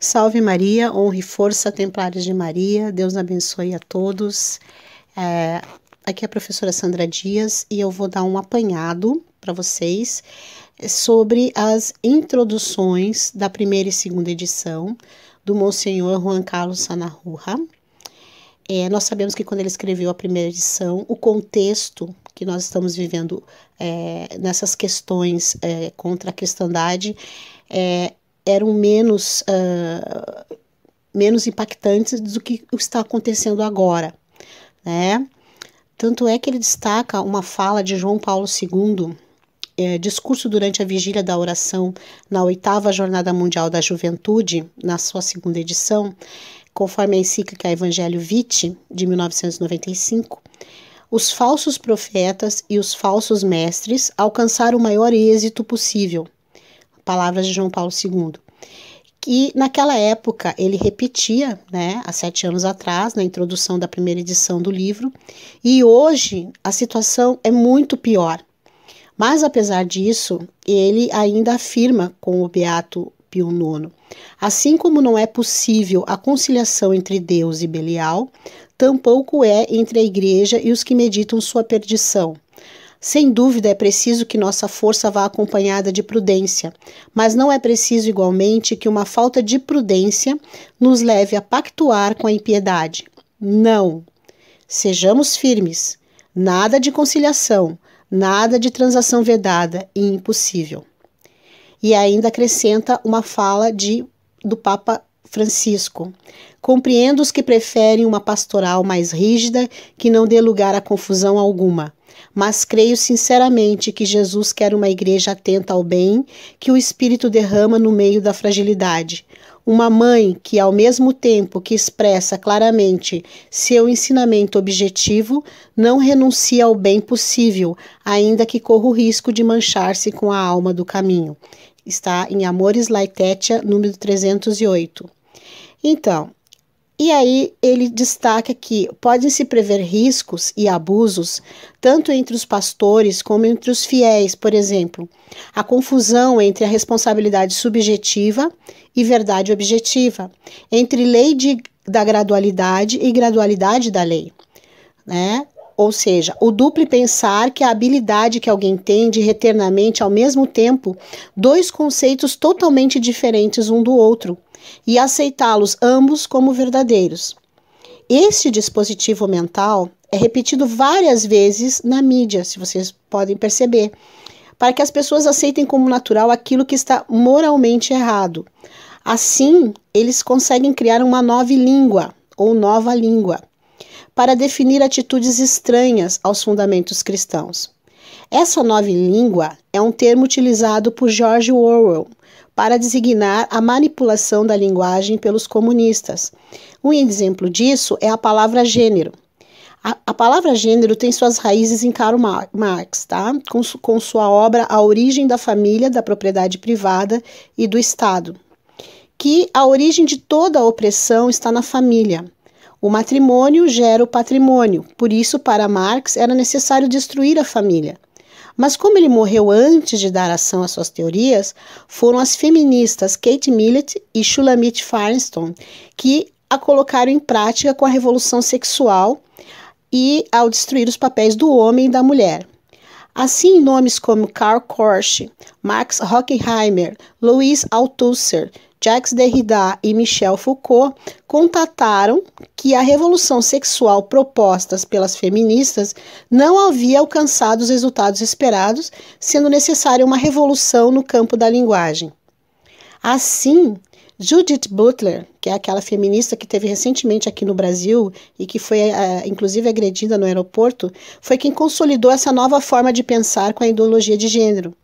Salve Maria, honra e força, Templários de Maria, Deus abençoe a todos. Aqui é a professora Sandra Dias e eu vou dar um apanhado para vocês sobre as introduções da primeira e segunda edição do Monsenhor Juan Carlos Sanahúja. Nós sabemos que quando ele escreveu a primeira edição, o contexto que nós estamos vivendo nessas questões contra a cristandade eram menos impactantes do que está acontecendo agora, né? Tanto é que ele destaca uma fala de João Paulo II, discurso durante a vigília da oração na 8ª Jornada Mundial da Juventude, na sua segunda edição, conforme a encíclica Evangelho Vitae, de 1995, os falsos profetas e os falsos mestres alcançaram o maior êxito possível. Palavras de João Paulo II, que naquela época ele repetia, há 7 anos atrás, na introdução da primeira edição do livro, e hoje a situação é muito pior. Mas apesar disso, ele ainda afirma com o Beato Pio IX, assim como não é possível a conciliação entre Deus e Belial, tampouco é entre a Igreja e os que meditam sua perdição. Sem dúvida é preciso que nossa força vá acompanhada de prudência, mas não é preciso igualmente que uma falta de prudência nos leve a pactuar com a impiedade. Não! Sejamos firmes, nada de conciliação, nada de transação vedada e impossível. E ainda acrescenta uma fala do Papa Francisco. Compreendo os que preferem uma pastoral mais rígida que não dê lugar a confusão alguma. Mas creio sinceramente que Jesus quer uma igreja atenta ao bem que o Espírito derrama no meio da fragilidade. Uma mãe que, ao mesmo tempo que expressa claramente seu ensinamento objetivo, não renuncia ao bem possível, ainda que corra o risco de manchar-se com a alma do caminho. Está em Amoris Laetitia, número 308. Então, e aí ele destaca que podem-se prever riscos e abusos tanto entre os pastores como entre os fiéis, por exemplo, a confusão entre a responsabilidade subjetiva e verdade objetiva, entre lei da gradualidade e gradualidade da lei, Ou seja, o duplo pensar que a habilidade que alguém tem de reter na mente ao mesmo tempo 2 conceitos totalmente diferentes um do outro, e aceitá-los ambos como verdadeiros. Este dispositivo mental é repetido várias vezes na mídia, se vocês podem perceber, para que as pessoas aceitem como natural aquilo que está moralmente errado. Assim, eles conseguem criar uma nova língua, ou nova língua, para definir atitudes estranhas aos fundamentos cristãos. Essa nova língua é um termo utilizado por George Orwell para designar a manipulação da linguagem pelos comunistas. Um exemplo disso é a palavra gênero. A palavra gênero tem suas raízes em Karl Marx, com sua obra A Origem da Família, da Propriedade Privada e do Estado, que a origem de toda a opressão está na família. O matrimônio gera o patrimônio, por isso, para Marx, era necessário destruir a família. Mas como ele morreu antes de dar ação às suas teorias, foram as feministas Kate Millett e Shulamit Firestone que a colocaram em prática com a revolução sexual e ao destruir os papéis do homem e da mulher. Assim, nomes como Karl Korsch, Max Horkheimer, Louis Althusser, Jacques Derrida e Michel Foucault constataram que a revolução sexual proposta pelas feministas não havia alcançado os resultados esperados, sendo necessária uma revolução no campo da linguagem. Assim, Judith Butler, que é aquela feminista que teve recentemente aqui no Brasil e que foi inclusive agredida no aeroporto, foi quem consolidou essa nova forma de pensar com a ideologia de gênero.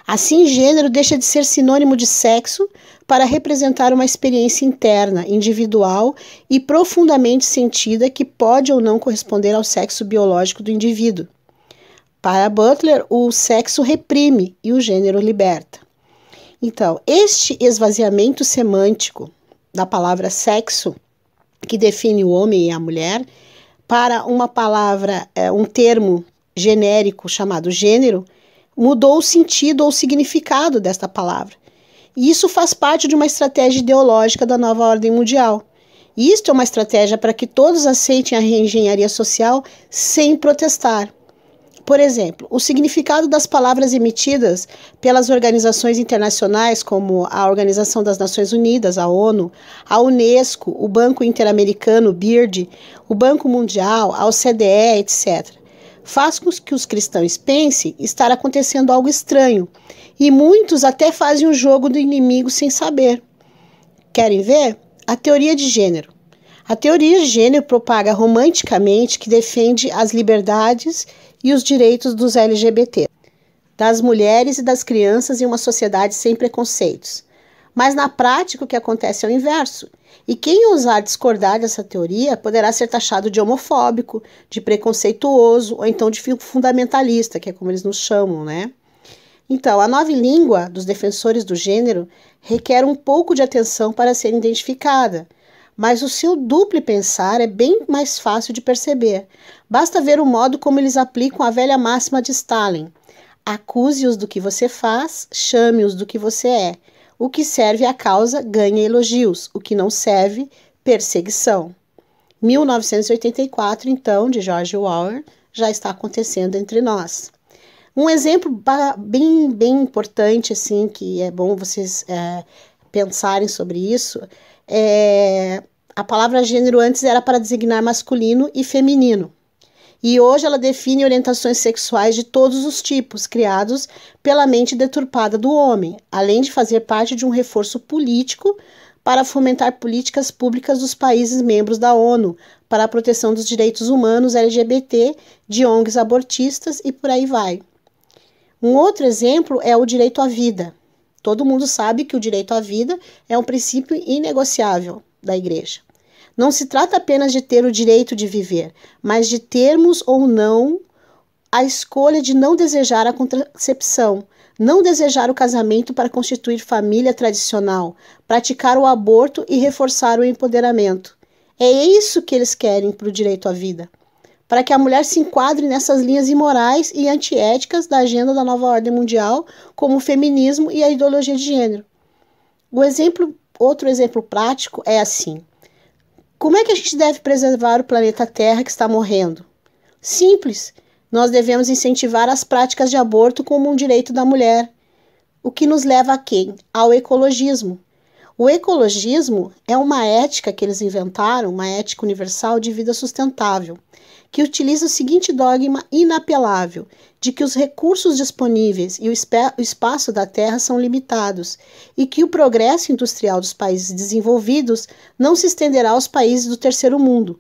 Assim, gênero deixa de ser sinônimo de sexo para representar uma experiência interna, individual e profundamente sentida que pode ou não corresponder ao sexo biológico do indivíduo. Para Butler, o sexo reprime e o gênero liberta. Então, este esvaziamento semântico da palavra sexo, que define o homem e a mulher, para uma palavra, um termo genérico chamado gênero, mudou o sentido ou significado desta palavra. E isso faz parte de uma estratégia ideológica da nova ordem mundial. E isto é uma estratégia para que todos aceitem a reengenharia social sem protestar. Por exemplo, o significado das palavras emitidas pelas organizações internacionais, como a Organização das Nações Unidas, a ONU, a Unesco, o Banco Interamericano, o BIRD, o Banco Mundial, a OCDE, etc., faz com que os cristãos pensem estar acontecendo algo estranho, e muitos até fazem o jogo do inimigo sem saber. Querem ver? A teoria de gênero. A teoria de gênero propaga romanticamente que defende as liberdades e os direitos dos LGBT, das mulheres e das crianças em uma sociedade sem preconceitos. Mas na prática o que acontece é o inverso. E quem ousar discordar dessa teoria poderá ser taxado de homofóbico, de preconceituoso ou então de fundamentalista, que é como eles nos chamam, né? Então, a nova língua dos defensores do gênero requer um pouco de atenção para ser identificada, mas o seu duplo pensar é bem mais fácil de perceber. Basta ver o modo como eles aplicam a velha máxima de Stalin: acuse-os do que você faz, chame-os do que você é. O que serve à causa ganha elogios, o que não serve, perseguição. 1984, então, de George Orwell, já está acontecendo entre nós. Um exemplo bem importante, assim, que é bom vocês pensarem sobre isso, a palavra gênero antes era para designar masculino e feminino. E hoje ela define orientações sexuais de todos os tipos, criados pela mente deturpada do homem, além de fazer parte de um reforço político para fomentar políticas públicas dos países membros da ONU para a proteção dos direitos humanos LGBT, de ONGs abortistas e por aí vai. Um outro exemplo é o direito à vida. Todo mundo sabe que o direito à vida é um princípio inegociável da Igreja. Não se trata apenas de ter o direito de viver, mas de termos ou não a escolha de não desejar a contracepção, não desejar o casamento para constituir família tradicional, praticar o aborto e reforçar o empoderamento. É isso que eles querem para o direito à vida, para que a mulher se enquadre nessas linhas imorais e antiéticas da agenda da nova ordem mundial, como o feminismo e a ideologia de gênero. Outro exemplo prático é assim: como é que a gente deve preservar o planeta Terra que está morrendo? Simples. Nós devemos incentivar as práticas de aborto como um direito da mulher. O que nos leva a quem? Ao ecologismo. O ecologismo é uma ética que eles inventaram, uma ética universal de vida sustentável, que utiliza o seguinte dogma inapelável, de que os recursos disponíveis e o espaço da Terra são limitados e que o progresso industrial dos países desenvolvidos não se estenderá aos países do terceiro mundo.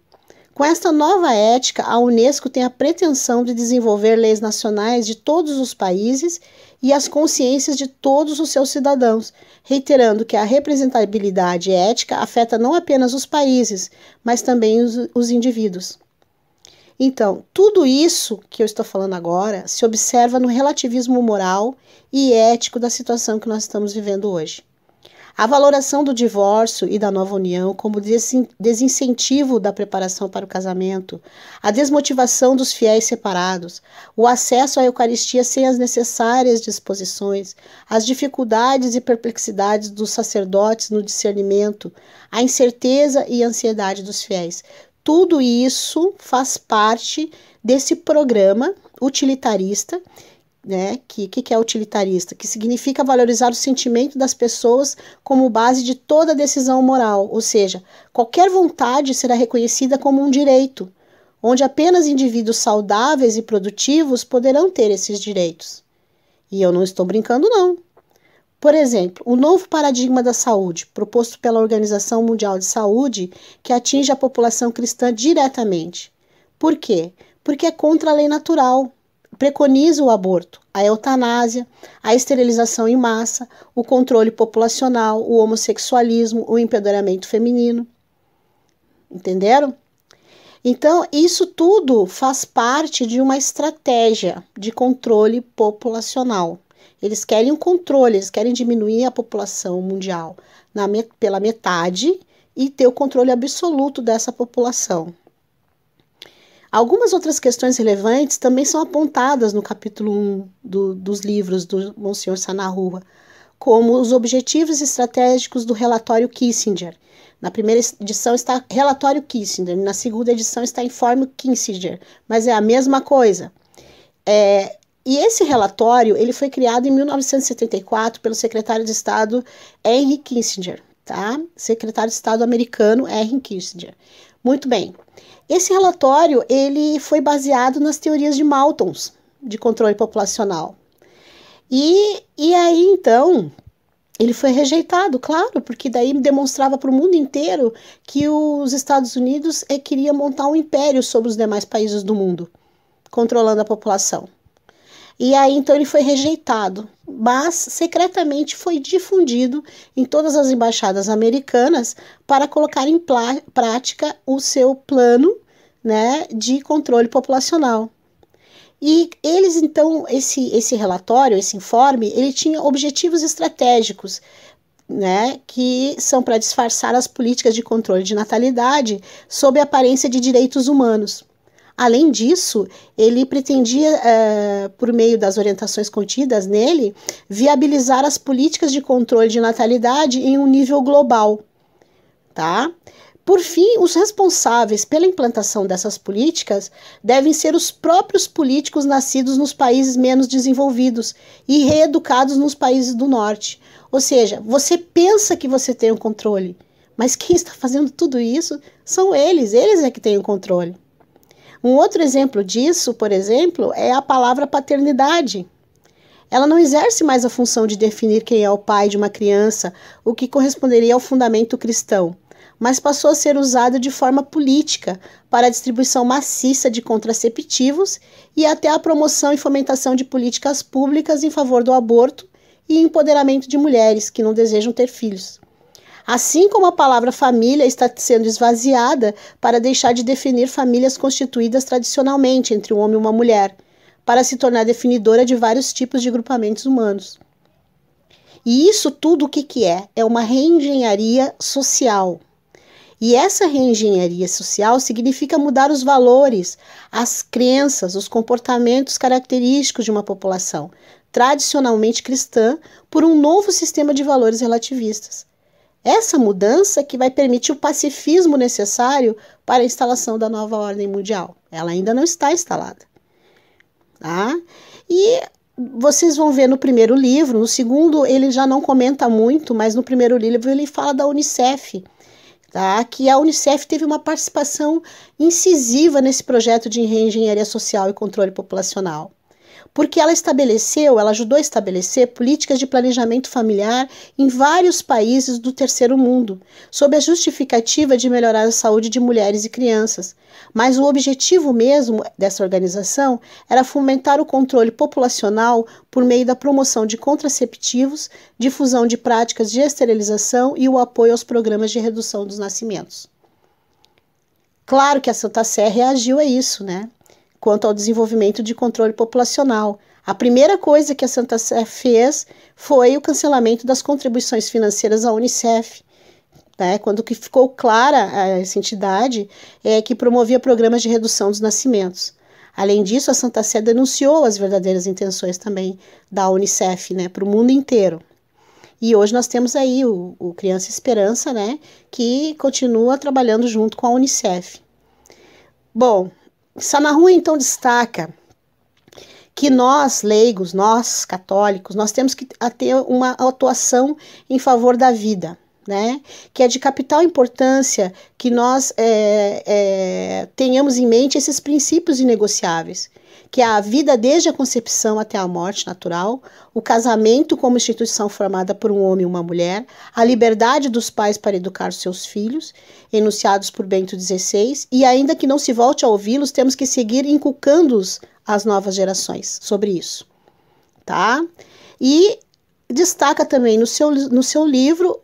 Com esta nova ética, a Unesco tem a pretensão de desenvolver leis nacionais de todos os países e as consciências de todos os seus cidadãos, reiterando que a representabilidade ética afeta não apenas os países, mas também os indivíduos. Então, tudo isso que eu estou falando agora se observa no relativismo moral e ético da situação que nós estamos vivendo hoje. A valoração do divórcio e da nova união como desincentivo da preparação para o casamento, a desmotivação dos fiéis separados, o acesso à Eucaristia sem as necessárias disposições, as dificuldades e perplexidades dos sacerdotes no discernimento, a incerteza e ansiedade dos fiéis. Tudo isso faz parte desse programa utilitarista, né? Que é utilitarista? Que significa valorizar o sentimento das pessoas como base de toda decisão moral, ou seja, qualquer vontade será reconhecida como um direito, onde apenas indivíduos saudáveis e produtivos poderão ter esses direitos. E eu não estou brincando, não. Por exemplo, o novo paradigma da saúde, proposto pela Organização Mundial de Saúde, que atinge a população cristã diretamente. Por quê? Porque é contra a lei natural. Preconiza o aborto, a eutanásia, a esterilização em massa, o controle populacional, o homossexualismo, o empoderamento feminino. Entenderam? Então, isso tudo faz parte de uma estratégia de controle populacional. Eles querem um controle, eles querem diminuir a população mundial pela metade e ter o controle absoluto dessa população. Algumas outras questões relevantes também são apontadas no capítulo 1 dos livros do Monsenhor Sanarrua, como os objetivos estratégicos do relatório Kissinger. Na primeira edição está relatório Kissinger, na segunda edição está informe Kissinger, mas é a mesma coisa. E esse relatório ele foi criado em 1974 pelo secretário de Estado Henry Kissinger, tá? Secretário de Estado americano Henry Kissinger. Muito bem. Esse relatório ele foi baseado nas teorias de Malthus de controle populacional. E aí então ele foi rejeitado, claro, porque daí demonstrava para o mundo inteiro que os Estados Unidos queria montar um império sobre os demais países do mundo, controlando a população. E aí então ele foi rejeitado, mas secretamente foi difundido em todas as embaixadas americanas para colocar em prática o seu plano, né, de controle populacional. E eles, então, esse relatório, esse informe, ele tinha objetivos estratégicos, né, que são para disfarçar as políticas de controle de natalidade sob a aparência de direitos humanos. Além disso, ele pretendia, por meio das orientações contidas nele, viabilizar as políticas de controle de natalidade em um nível global, tá? Por fim, os responsáveis pela implantação dessas políticas devem ser os próprios políticos nascidos nos países menos desenvolvidos e reeducados nos países do norte. Ou seja, você pensa que você tem o controle, mas quem está fazendo tudo isso são eles é que têm o controle. Um outro exemplo disso, por exemplo, é a palavra paternidade. Ela não exerce mais a função de definir quem é o pai de uma criança, o que corresponderia ao fundamento cristão, mas passou a ser usada de forma política para a distribuição maciça de contraceptivos e até a promoção e fomentação de políticas públicas em favor do aborto e empoderamento de mulheres que não desejam ter filhos. Assim como a palavra família está sendo esvaziada para deixar de definir famílias constituídas tradicionalmente entre um homem e uma mulher, para se tornar definidora de vários tipos de grupamentos humanos. E isso tudo o que é? É uma reengenharia social. E essa reengenharia social significa mudar os valores, as crenças, os comportamentos característicos de uma população tradicionalmente cristã por um novo sistema de valores relativistas. Essa mudança que vai permitir o pacifismo necessário para a instalação da nova ordem mundial. Ela ainda não está instalada. Tá? E vocês vão ver no primeiro livro, no segundo ele já não comenta muito, mas no primeiro livro ele fala da Unicef, tá? Que a Unicef teve uma participação incisiva nesse projeto de reengenharia social e controle populacional. Porque ela ajudou a estabelecer políticas de planejamento familiar em vários países do terceiro mundo, sob a justificativa de melhorar a saúde de mulheres e crianças. Mas o objetivo mesmo dessa organização era fomentar o controle populacional por meio da promoção de contraceptivos, difusão de práticas de esterilização e o apoio aos programas de redução dos nascimentos. Claro que a Santa Sé reagiu a isso, né? Quanto ao desenvolvimento de controle populacional. A primeira coisa que a Santa Sé fez foi o cancelamento das contribuições financeiras à Unicef, né? Quando que ficou clara essa entidade que promovia programas de redução dos nascimentos. Além disso, a Santa Sé denunciou as verdadeiras intenções também da Unicef, né, para o mundo inteiro. E hoje nós temos aí o Criança Esperança, né, que continua trabalhando junto com a Unicef. Bom, Sanahun então destaca que nós, leigos, nós, católicos, nós temos que ter uma atuação em favor da vida, né? Que é de capital importância que nós tenhamos em mente esses princípios inegociáveis, que é a vida desde a concepção até a morte natural, o casamento como instituição formada por um homem e uma mulher, a liberdade dos pais para educar seus filhos, enunciados por Bento XVI, e ainda que não se volte a ouvi-los, temos que seguir inculcando-os às novas gerações sobre isso, tá? E destaca também no seu livro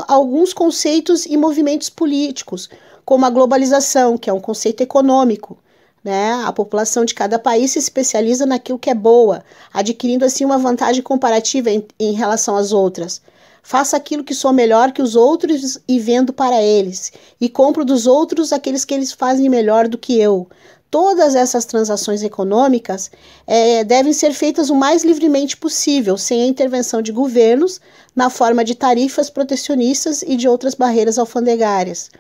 alguns conceitos e movimentos políticos, como a globalização, que é um conceito econômico, né? A população de cada país se especializa naquilo que é boa, adquirindo assim uma vantagem comparativa em relação às outras. Faça aquilo que sou melhor que os outros e vendo para eles, e compro dos outros aqueles que eles fazem melhor do que eu. todas essas transações econômicas devem ser feitas o mais livremente possível, sem a intervenção de governos, na forma de tarifas protecionistas e de outras barreiras alfandegárias.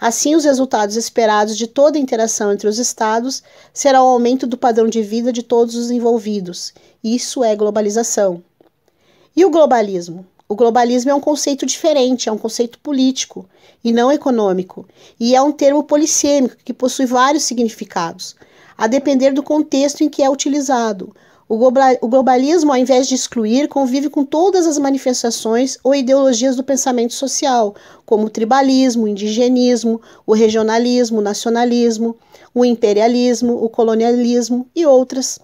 Assim, os resultados esperados de toda a interação entre os Estados será o aumento do padrão de vida de todos os envolvidos. Isso é globalização. E o globalismo? O globalismo é um conceito diferente, é um conceito político e não econômico, e é um termo polissêmico que possui vários significados, a depender do contexto em que é utilizado. O globalismo, ao invés de excluir, convive com todas as manifestações ou ideologias do pensamento social, como o tribalismo, o indigenismo, o regionalismo, o nacionalismo, o imperialismo, o colonialismo e outras.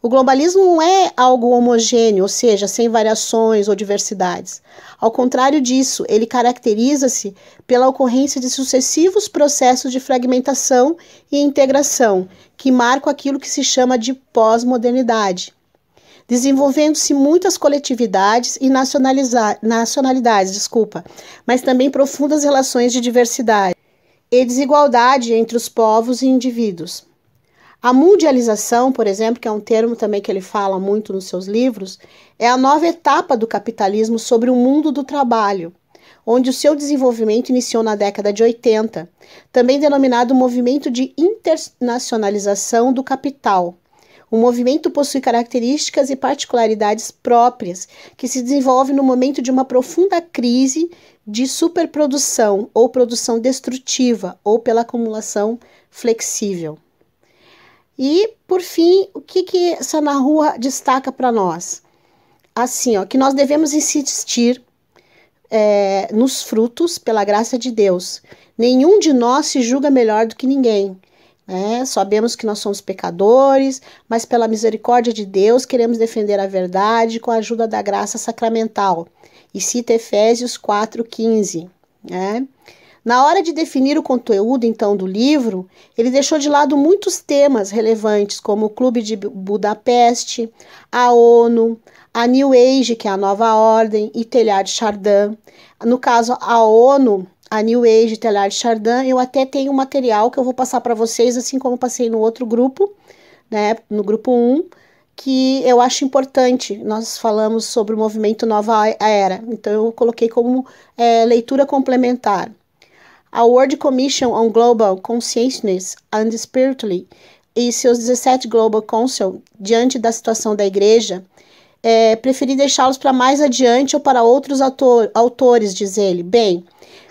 O globalismo não é algo homogêneo, ou seja, sem variações ou diversidades. Ao contrário disso, ele caracteriza-se pela ocorrência de sucessivos processos de fragmentação e integração, que marcam aquilo que se chama de pós-modernidade, desenvolvendo-se muitas coletividades e nacionalidades, mas também profundas relações de diversidade e desigualdade entre os povos e indivíduos. A mundialização, por exemplo, que é um termo também que ele fala muito nos seus livros, é a nova etapa do capitalismo sobre o mundo do trabalho, onde o seu desenvolvimento iniciou na década de 80, também denominado movimento de internacionalização do capital. O movimento possui características e particularidades próprias, que se desenvolve no momento de uma profunda crise de superprodução ou produção destrutiva, ou pela acumulação flexível. E, por fim, o que Sanahua destaca para nós? Assim, que nós devemos insistir nos frutos pela graça de Deus. Nenhum de nós se julga melhor do que ninguém. Sabemos que nós somos pecadores, mas pela misericórdia de Deus queremos defender a verdade com a ajuda da graça sacramental. E cita Efésios 4,15. Na hora de definir o conteúdo, então, do livro, ele deixou de lado muitos temas relevantes, como o Clube de Budapeste, a ONU, a New Age, que é a Nova Ordem, e Teilhard de Chardin. No caso, a ONU, a New Age e Teilhard de Chardin, eu até tenho um material que eu vou passar para vocês, assim como passei no outro grupo, no grupo 1, que eu acho importante. Nós falamos sobre o movimento Nova Era, então eu coloquei como leitura complementar. A World Commission on Global Consciousness and Spirituality e seus 17 Global Council, diante da situação da igreja, preferi deixá-los para mais adiante ou para outros autores, diz ele. Bem,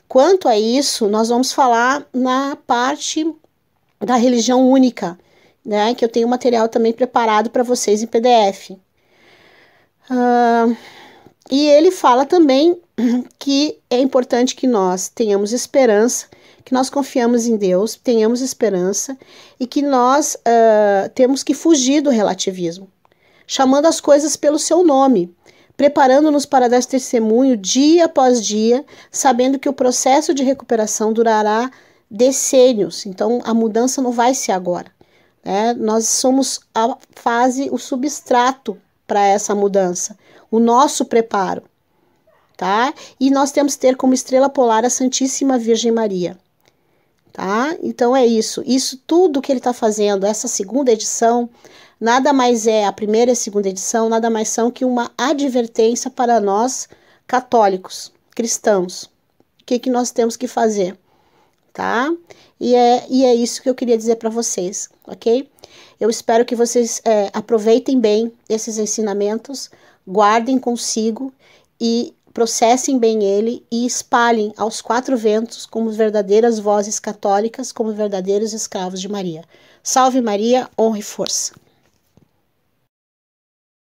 quanto a isso, nós vamos falar na parte da religião única, que eu tenho material também preparado para vocês em PDF. E ele fala também que é importante que nós tenhamos esperança, que nós confiamos em Deus, tenhamos esperança e que nós temos que fugir do relativismo, chamando as coisas pelo seu nome, preparando-nos para dar testemunho dia após dia, sabendo que o processo de recuperação durará decênios, então a mudança não vai ser agora. Nós somos a fase, o substrato para essa mudança, o nosso preparo. E nós temos que ter como estrela polar a Santíssima Virgem Maria. Então é isso. Isso tudo que ele está fazendo, essa segunda edição, nada mais é, a primeira e a segunda edição, nada mais são que uma advertência para nós católicos, cristãos. O que nós temos que fazer, E é isso que eu queria dizer para vocês, ok? Eu espero que vocês aproveitem bem esses ensinamentos, guardem consigo e processem bem ele e espalhem aos 4 ventos como verdadeiras vozes católicas, como verdadeiros escravos de Maria. Salve Maria, honra e força!